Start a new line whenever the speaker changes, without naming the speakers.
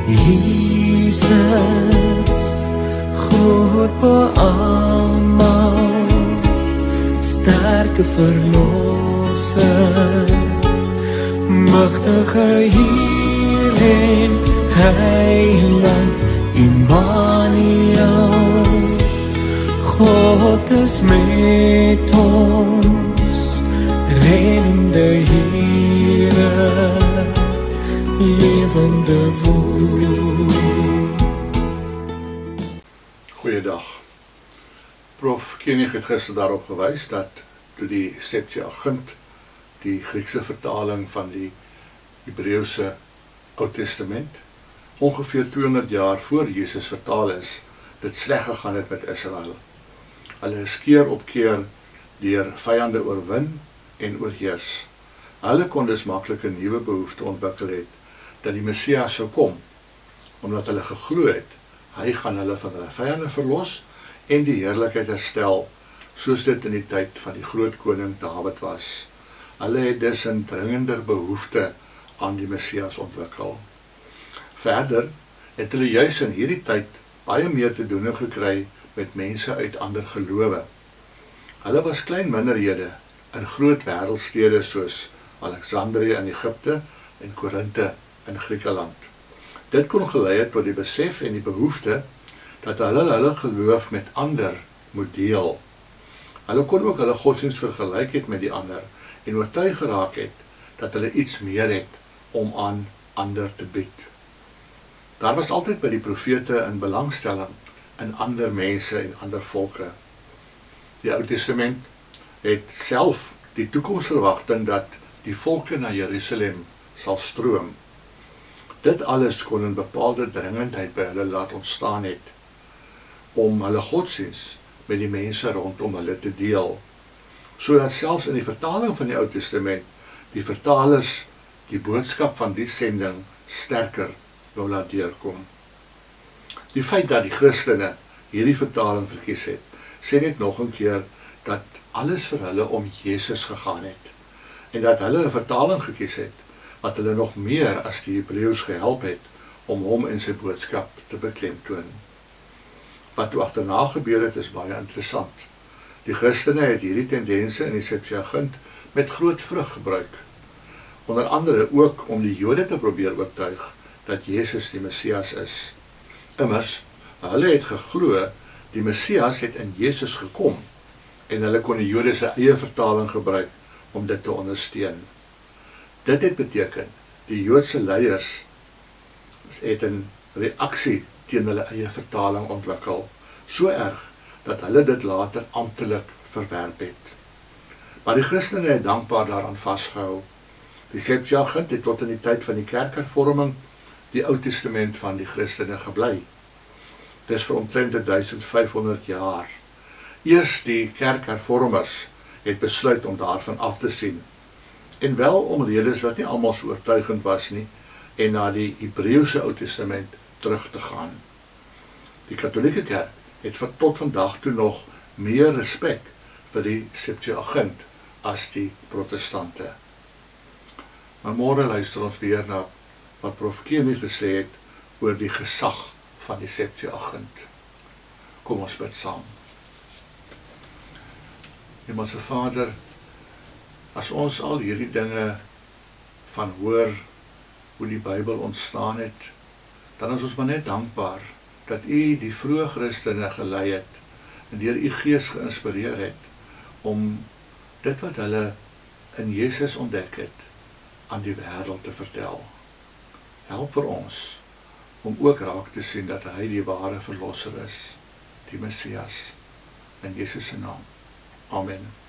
Jesus, groot bo almal, sterke verlosser, magtige Heer en Heiland, Immanuel, God is met ons, reddende Heere, levende woord.
Goeiedag. Prof. Koenig het gister daarop gewys dat toe die Septuagint, die Griekse vertaling van die Hebreëse Ou Testament, ongeveer 200 jaar voor Jesus vertaal is, dit sleg gegaan het met Israel. Hulle is keer op keer deur vyande oorwin en oorheers. Hulle kon dus maklik 'n nuwe behoefte ontwikkel het, dat die Messias sou kom, omdat hulle geglo het, hy gaan hulle van hulle vyande verlos en die heerlikheid herstel, soos dit in die tyd van die groot koning Dawid was. Hulle het dus 'n dringender behoefte aan die Messias ontwikkel. Verder het hulle juis in hierdie tyd baie meer te doen gekry met mense uit ander gelowe. Hulle was klein minderhede in groot wêreldstede soos Alexandrië in Egipte en Korinthe in Griekeland. Dit kon gelei het tot die besef en die behoefte dat hulle geloof met ander moet deel. Hulle kon ook hulle godsdienst vergelyk het met die ander en oortuig geraak het dat hulle iets meer het om aan ander te bied. Daar was altyd by die profete 'n belangstelling in ander mense en ander volke. Die Ou Testament het self die toekomsverwagting dat die volke na Jerusalem sal stroom. Dit alles kon 'n bepaalde dringendheid by hulle laat ontstaan het, om hulle godsdienst met die mense rondom hulle te deel, sodat selfs in die vertaling van die Ou Testament, die vertalers die boodskap van die sending sterker wou laat deurkom. Die feit dat die Christene hierdie vertaling verkies het, sê net nog 'n keer dat alles vir hulle om Jesus gegaan het, en dat hulle 'n vertaling gekies het, wat hulle nog meer as die Hebreëus gehelp het, om hom in sy boodskap te beklemtoon. Wat toe agterna gebeur het, is baie interessant. Die Christene het hierdie tendense in die Septuagint met groot vrug gebruik, onder andere ook om die Jode te probeer oortuig dat Jesus die Messias is. Immers, hulle het geglo, die Messias het in Jesus gekom, en hulle kon die Jode se eie vertaling gebruik om dit te ondersteun. Dit het beteken, die Joodse leiers het 'n reaksie teen hulle eie vertaling ontwikkel, so erg dat hulle dit later amptelik verwerp het. Maar die Christene het dankbaar daaraan vasgehou. Die Septuagint het tot in die tyd van die kerkhervorming die Ou Testament van die Christene gebly. Dis vir omtrent 1500 jaar. Eers die kerkhervormers het besluit om daarvan af te sien, en wel om redes wat nie almal so oortuigend was nie, en na die Hebreëse Ou Testament terug te gaan. Die Katolieke Kerk het tot vandag toe nog meer respek vir die Septuagint as die Protestante. Maar môre luister ons weer na wat Prof. Koenig gesê het oor die gesag van die Septuagint. Kom ons bid saam. Hemelse Vader, as ons al hierdie dinge van hoor, hoe die Bybel ontstaan het, dan is ons maar net dankbaar dat U die vroeë Christene gelei het en deur U Gees geïnspireer het om dit wat hulle in Jesus ontdek het aan die wêreld te vertel. Help vir ons om ook raak te sien dat hy die ware verlosser is, die Messias, in Jesus se naam. Amen.